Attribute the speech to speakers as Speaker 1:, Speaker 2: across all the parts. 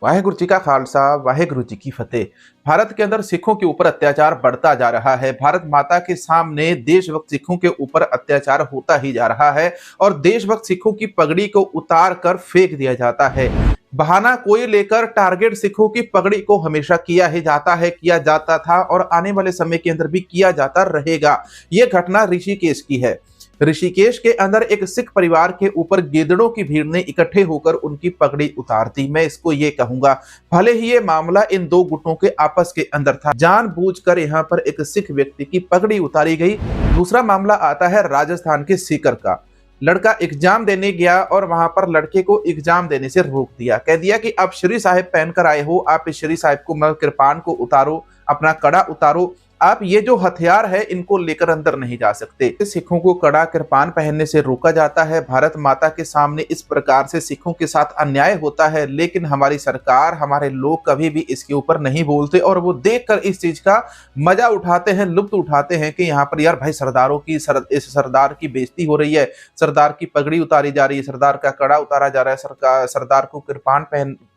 Speaker 1: वाहेगुरु जी का खालसा, वाहेगुरु जी की फतेह। भारत के अंदर सिखों के ऊपर अत्याचार बढ़ता जा रहा है। भारत माता के सामने देशभक्त सिखों के ऊपर अत्याचार होता ही जा रहा है और देशभक्त सिखों की पगड़ी को उतार कर फेंक दिया जाता है। बहाना कोई लेकर टारगेट सिखों की पगड़ी को हमेशा किया ही जाता है, किया जाता था और आने वाले समय के अंदर भी किया जाता रहेगा। यह घटना ऋषिकेश की है। ऋषिकेश के अंदर एक सिख परिवार के ऊपर गिदड़ों की भीड़ ने इकट्ठे होकर उनकी पगड़ी उतार दी। मैं इसको ये कहूंगा, भले ही ये मामला इन दो गुटों के आपस के अंदर था, जानबूझकर यहाँ पर एक सिख व्यक्ति की पगड़ी उतारी गई। दूसरा मामला आता है राजस्थान के सीकर का। लड़का एग्जाम देने गया और वहां पर लड़के को एग्जाम देने से रोक दिया। कह दिया कि आप श्री साहिब पहनकर आए हो, आप इस श्री साहिब को कृपान को उतारो, अपना कड़ा उतारो, आप ये जो हथियार है इनको लेकर अंदर नहीं जा सकते। सिखों को कड़ा कृपान पहनने से रोका जाता है। भारत माता के सामने इस प्रकार से सिखों के साथ अन्याय होता है, लेकिन हमारी सरकार, हमारे लोग कभी भी इसके ऊपर नहीं बोलते और वो देखकर इस चीज का मजा उठाते हैं, लुत्फ उठाते हैं कि यहाँ पर यार भाई सरदारों की इस सरदार की बेइज्जती हो रही है, सरदार की पगड़ी उतारी जा रही है, सरदार का कड़ा उतारा जा रहा है, सरदार को कृपान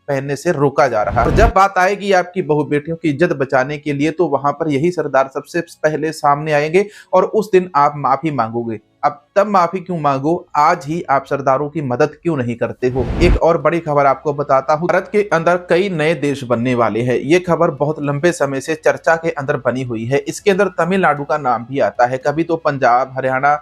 Speaker 1: पहनने से रोका जा रहा है। और जब बात आएगी आपकी बहु बेटियों की इज्जत बचाने के लिए, तो वहां पर यही सरदार सबसे पहले सामने आएंगे और उस दिन आप माफी मांगोगे। अब तब माफी क्यों मांगो, आज ही आप सरदारों की मदद क्यों नहीं करते हो। एक और बड़ी खबर आपको बताता हूं, भारत के अंदर कई नए देश बनने वाले हैं। ये खबर बहुत लंबे समय से चर्चा के अंदर बनी हुई है। इसके अंदर तमिलनाडु का नाम भी आता है। कभी तो पंजाब, हरियाणा,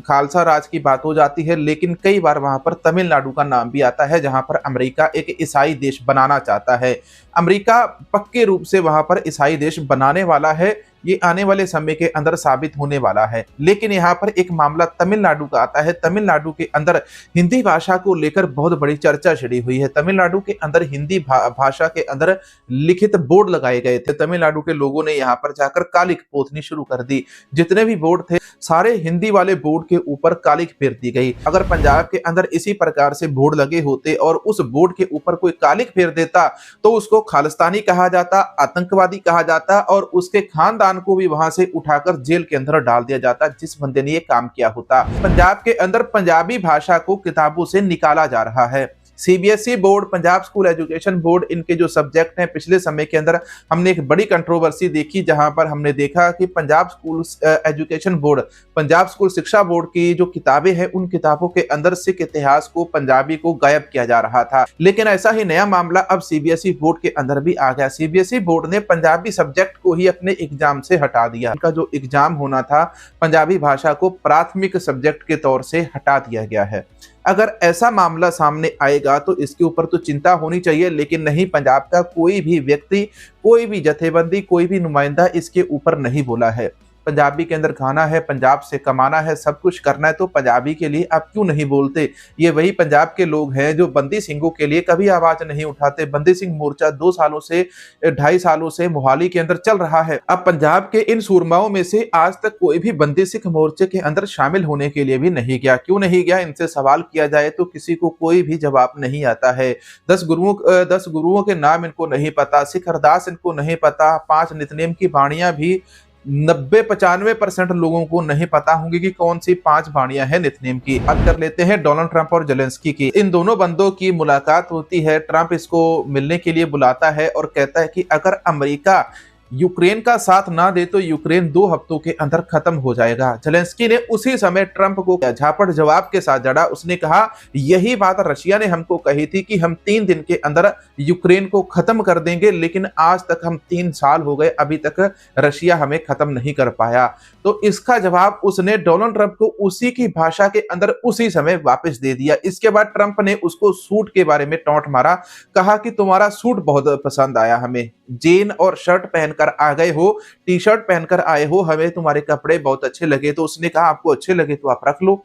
Speaker 1: खालसा राज की बात हो जाती है, लेकिन कई बार वहां पर तमिलनाडु का नाम भी आता है, जहां पर अमेरिका एक ईसाई देश बनाना चाहता है। अमेरिका पक्के रूप से वहां पर ईसाई देश बनाने वाला है। ये आने वाले समय के अंदर साबित होने वाला है। लेकिन यहाँ पर एक मामला तमिलनाडु का आता है। तमिलनाडु के अंदर हिंदी भाषा को लेकर बहुत बड़ी चर्चा छिड़ी हुई है। तमिलनाडु के अंदर हिंदी भाषा के अंदर लिखित बोर्ड लगाए गए थे। तमिलनाडु के लोगों ने यहाँ पर जाकर कालिख पोतनी शुरू कर दी। जितने भी बोर्ड थे सारे हिंदी वाले बोर्ड के ऊपर कालिख फेर दी गई। अगर पंजाब के अंदर इसी प्रकार से बोर्ड लगे होते और उस बोर्ड के ऊपर कोई कालिख फेर देता तो उसको खालिस्तानी कहा जाता, आतंकवादी कहा जाता और उसके खानदान को भी वहां से उठाकर जेल के अंदर डाल दिया जाता, जिस बंदे ने ये काम किया होता। पंजाब के अंदर पंजाबी भाषा को किताबों से निकाला जा रहा है। CBSE board, Punjab school education board, इनके जो सब्जेक्ट हैं, पिछले समय के अंदर हमने एक बड़ी कंट्रोवर्सी देखी, जहां पर हमने देखा कि Punjab school education board, Punjab school शिक्षा बोर्ड की जो किताबें हैं, उन किताबों के अंदर सिख इतिहास को, पंजाबी को गायब किया जा रहा था। लेकिन ऐसा ही नया मामला अब सीबीएसई बोर्ड के अंदर भी आ गया। सीबीएसई बोर्ड ने पंजाबी सब्जेक्ट को ही अपने एग्जाम से हटा दिया। उनका जो एग्जाम होना था, पंजाबी भाषा को प्राथमिक सब्जेक्ट के तौर से हटा दिया गया है। अगर ऐसा मामला सामने आएगा तो इसके ऊपर तो चिंता होनी चाहिए, लेकिन नहीं, पंजाब का कोई भी व्यक्ति, कोई भी जथेबंदी, कोई भी नुमाइंदा इसके ऊपर नहीं बोला है। पंजाबी के अंदर खाना है, पंजाब से कमाना है, सब कुछ करना है, तो पंजाबी के लिए आप क्यों नहीं बोलते। ये वही पंजाब के लोग हैं जो बंदी सिंहों के लिए कभी आवाज नहीं उठाते। बंदी सिंह मोर्चा 2 सालों से, 2.5 सालों से मोहाली के अंदर चल रहा है। अब पंजाब के इन सूरमाओं में से आज तक कोई भी बंदी सिंह मोर्चे के अंदर शामिल होने के लिए भी नहीं गया। क्यों नहीं गया, इनसे सवाल किया जाए तो किसी को कोई भी जवाब नहीं आता है। 10 गुरुओं के नाम इनको नहीं पता, सिख अरदास इनको नहीं पता, 5 नितनेम की बाणियां भी 90-95% लोगों को नहीं पता होंगी कि कौन सी 5 बाणियां हैं नितनेम की। बात कर लेते हैं डोनाल्ड ट्रंप और जेलेंस्की की। इन दोनों बंदों की मुलाकात होती है। ट्रंप इसको मिलने के लिए बुलाता है और कहता है कि अगर अमेरिका यूक्रेन का साथ ना दे तो यूक्रेन 2 हफ्तों के अंदर खत्म हो जाएगा। जेलेंस्की ने उसी समय ट्रंप को झापड़ जवाब के साथ जड़ा। उसने कहा, यही बात रशिया ने हमको कही थी कि हम 3 दिन के अंदर यूक्रेन को खत्म कर देंगे, लेकिन आज तक हम 3 साल हो गए, अभी तक रशिया हमें खत्म नहीं कर पाया। तो इसका जवाब उसने डोनाल्ड ट्रंप को उसी की भाषा के अंदर उसी समय वापस दे दिया। इसके बाद ट्रंप ने उसको सूट के बारे में टॉन्ट मारा, कहा कि तुम्हारा सूट बहुत पसंद आया हमें, जीन और शर्ट पहनकर आ गए हो, टी शर्ट पहनकर आए हो, हमें तुम्हारे कपड़े बहुत अच्छे लगे। तो उसने कहा आपको अच्छे लगे तो आप रख लो।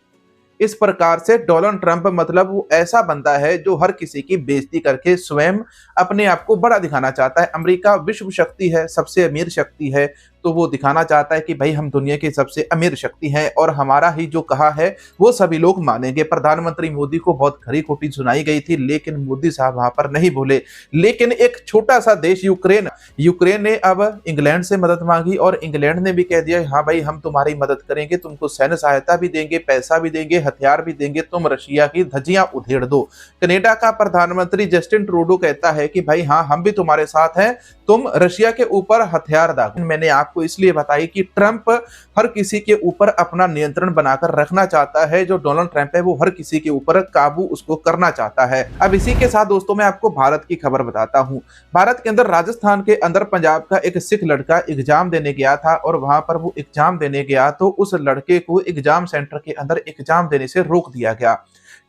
Speaker 1: इस प्रकार से डोनाल्ड ट्रंप मतलब वो ऐसा बंदा है जो हर किसी की बेइज्जती करके स्वयं अपने आप को बड़ा दिखाना चाहता है। अमेरिका विश्व शक्ति है, सबसे अमीर शक्ति है, तो वो दिखाना चाहता है कि भाई हम दुनिया की सबसे अमीर शक्ति हैं और हमारा ही जो कहा है वो सभी लोग मानेंगे। प्रधानमंत्री मोदी को बहुत खरी खोटी सुनाई गई थी, लेकिन मोदी साहब वहां पर नहीं बोले। लेकिन एक छोटा सा देश यूक्रेन ने अब इंग्लैंड से मदद मांगी और इंग्लैंड ने भी कह दिया हाँ भाई हम तुम्हारी मदद करेंगे, तुमको सैन्य सहायता भी देंगे, पैसा भी देंगे, हथियार भी देंगे, तुम रशिया की धज्जियां उधेड़ दो। कनाडा का प्रधानमंत्री जस्टिन ट्रूडो कहता है कि भाई हाँ हम भी तुम्हारे साथ हैं, तुम रशिया के ऊपर हथियार दागो। मैंने आपको इसलिए बताई कि ट्रंप हर किसी के ऊपर अपना नियंत्रण बनाकर रखना चाहता है। जो डोनाल्ड ट्रंप है वो हर किसी के ऊपर काबू उसको करना चाहता है। अब इसी के साथ दोस्तों मैं आपको भारत की खबर बताता हूं। भारत के अंदर राजस्थान के अंदर पंजाब का एक सिख लड़का एग्जाम देने गया था और वहां पर वो एग्जाम देने गया तो उस लड़के को एग्जाम सेंटर के अंदर एग्जाम देने से रोक दिया गया।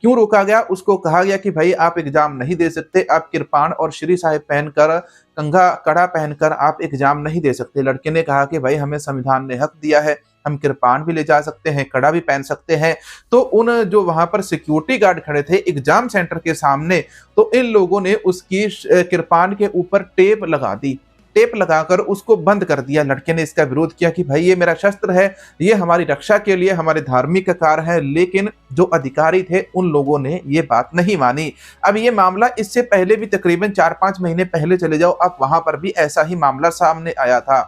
Speaker 1: क्यों रोका गया? उसको कहा गया कि भाई आप एग्जाम नहीं दे सकते, आप किरपान और श्री साहिब पहनकर, कंघा कड़ा पहनकर आप एग्जाम नहीं दे सकते। लड़के ने कहा कि भाई हमें संविधान ने हक दिया है, हम किरपान भी ले जा सकते हैं, कड़ा भी पहन सकते हैं। तो उन जो वहां पर सिक्योरिटी गार्ड खड़े थे एग्जाम सेंटर के सामने, तो इन लोगों ने उसकी किरपान के ऊपर टेप लगा दी, टेप लगाकर उसको बंद कर दिया। लड़के ने इसका विरोध किया कि भाई ये मेरा शस्त्र है, ये हमारी रक्षा के लिए हमारे धार्मिक कार्य है, लेकिन जो अधिकारी थे उन लोगों ने ये बात नहीं मानी। अब ये मामला इससे पहले भी तकरीबन 4-5 महीने पहले चले जाओ, अब वहां पर भी ऐसा ही मामला सामने आया था।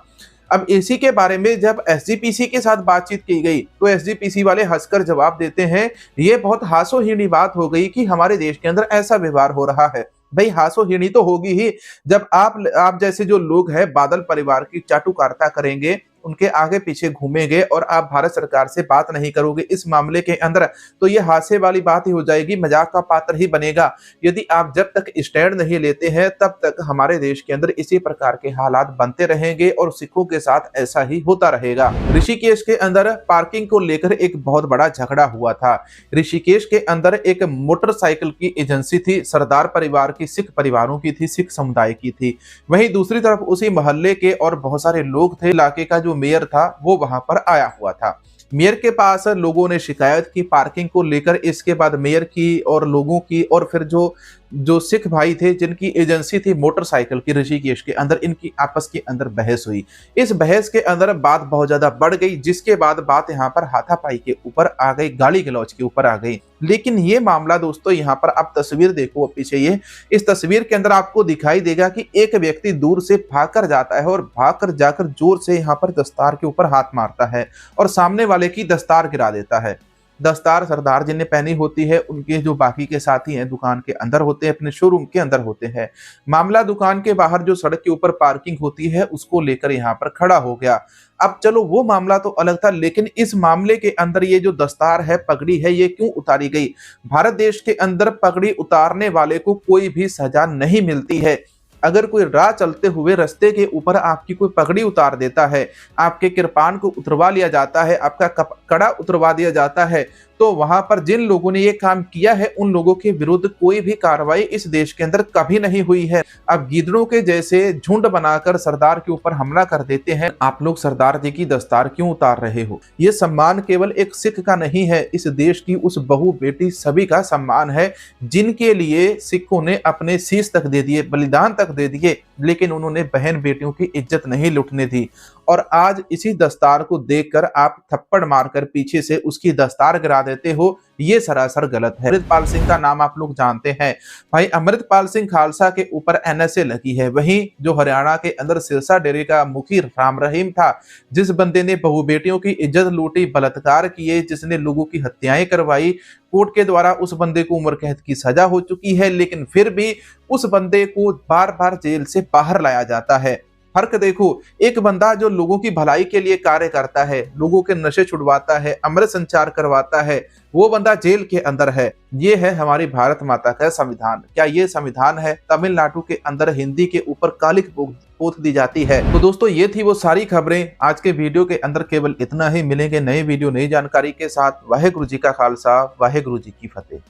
Speaker 1: अब इसी के बारे में जब एसजीपीसी के साथ बातचीत की गई तो एसजीपीसी वाले हंसकर जवाब देते हैं ये बहुत हास्योहीनी बात हो गई कि हमारे देश के अंदर ऐसा व्यवहार हो रहा है। भाई हास्योहीनी तो होगी ही जब आप जैसे जो लोग हैं बादल परिवार की चाटुकारिता करेंगे, उनके आगे पीछे घूमेंगे और आप भारत सरकार से बात नहीं करोगे इस मामले के अंदर, तो ये हास्य वाली बात ही हो जाएगी, मजाक का पात्र ही बनेगा। यदि आप जब तक स्टैंड नहीं लेते हैं तब तक हमारे देश के अंदर इसी प्रकार के हालात बनते रहेंगे और सिखों के साथ ऐसा ही होता रहेगा। ऋषिकेश के अंदर पार्किंग को लेकर एक बहुत बड़ा झगड़ा हुआ था। ऋषिकेश के अंदर एक मोटरसाइकिल की एजेंसी थी, सरदार परिवार की, सिख परिवारों की थी, सिख समुदाय की थी। वहीं दूसरी तरफ उसी मोहल्ले के और बहुत सारे लोग थे, इलाके का जो मेयर था वो वहां पर आया हुआ था। मेयर के पास लोगों ने शिकायत की पार्किंग को लेकर। इसके बाद मेयर की और लोगों की और फिर जो सिख भाई थे जिनकी एजेंसी थी मोटरसाइकिल की ऋषिकेश के अंदर, इनकी आपस के अंदर बहस हुई। इस बहस के अंदर बात बहुत ज्यादा बढ़ गई, जिसके बाद बात यहाँ पर हाथापाई के ऊपर आ गई, गाली गलौज के ऊपर आ गई। लेकिन ये मामला दोस्तों यहाँ पर आप तस्वीर देखो पीछे, ये इस तस्वीर के अंदर आपको दिखाई देगा कि एक व्यक्ति दूर से भागकर जाता है और भागकर जाकर जोर से यहाँ पर दस्तार के ऊपर हाथ मारता है और सामने वाले की दस्तार गिरा देता है। दस्तार सरदार जी ने पहनी होती है, उनके जो बाकी के साथी हैं दुकान के अंदर होते हैं, अपने शोरूम के अंदर होते हैं। मामला दुकान के बाहर जो सड़क के ऊपर पार्किंग होती है उसको लेकर यहाँ पर खड़ा हो गया। अब चलो वो मामला तो अलग था, लेकिन इस मामले के अंदर ये जो दस्तार है, पगड़ी है, ये क्यों उतारी गई? भारत देश के अंदर पगड़ी उतारने वाले को कोई भी सजा नहीं मिलती है। अगर कोई राह चलते हुए रास्ते के ऊपर आपकी कोई पगड़ी उतार देता है, आपके किरपान को उतरवा लिया जाता है, आपका कड़ा उतरवा दिया जाता है, तो वहां पर जिन लोगों ने ये काम किया है उन लोगों के विरुद्ध कोई भी कार्रवाई इस देश के अंदर कभी नहीं हुई है। अब गिद्धड़ों के जैसे झुंड बनाकर सरदार के ऊपर हमला कर देते हैं। आप लोग सरदार जी की दस्तार क्यों उतार रहे हो? ये सम्मान केवल एक सिख का नहीं है, इस देश की उस बहू बेटी सभी का सम्मान है, जिनके लिए सिखों ने अपने शीश तक दे दिए, बलिदान तक दे दिए, लेकिन उन्होंने बहन बेटियों की इज्जत नहीं लुटने दी। और आज इसी दस्तार को देखकर आप थप्पड़ मारकर पीछे से उसकी दस्तार गिरा देते हो, ये सरासर गलत है। अमृतपाल सिंह का नाम आप लोग जानते हैं। भाई अमृतपाल सिंह खालसा के ऊपर एनएसए लगी है। वहीं जो हरियाणा के अंदर सिरसा डेरे का मुखी राम रहीम था, जिस बंदे ने बहु बेटियों की इज्जत लूटी, बलात्कार किए, जिसने लोगों की हत्याएं करवाई, कोर्ट के द्वारा उस बंदे को उम्र कैद की सजा हो चुकी है, लेकिन फिर भी उस बंदे को बार बार जेल से बाहर लाया जाता है। फर्क देखो, एक बंदा जो लोगों की भलाई के लिए कार्य करता है, लोगों के नशे छुड़वाता है, अमृत संचार करवाता है, वो बंदा जेल के अंदर है। ये है हमारी भारत माता का संविधान। क्या ये संविधान है? तमिलनाडु के अंदर हिंदी के ऊपर कालिक पोत दी जाती है। तो दोस्तों ये थी वो सारी खबरें। आज के वीडियो के अंदर केवल इतना ही। मिलेंगे नए वीडियो नई जानकारी के साथ। वाहेगुरु जी का खालसा, वाहेगुरु जी की फतेह।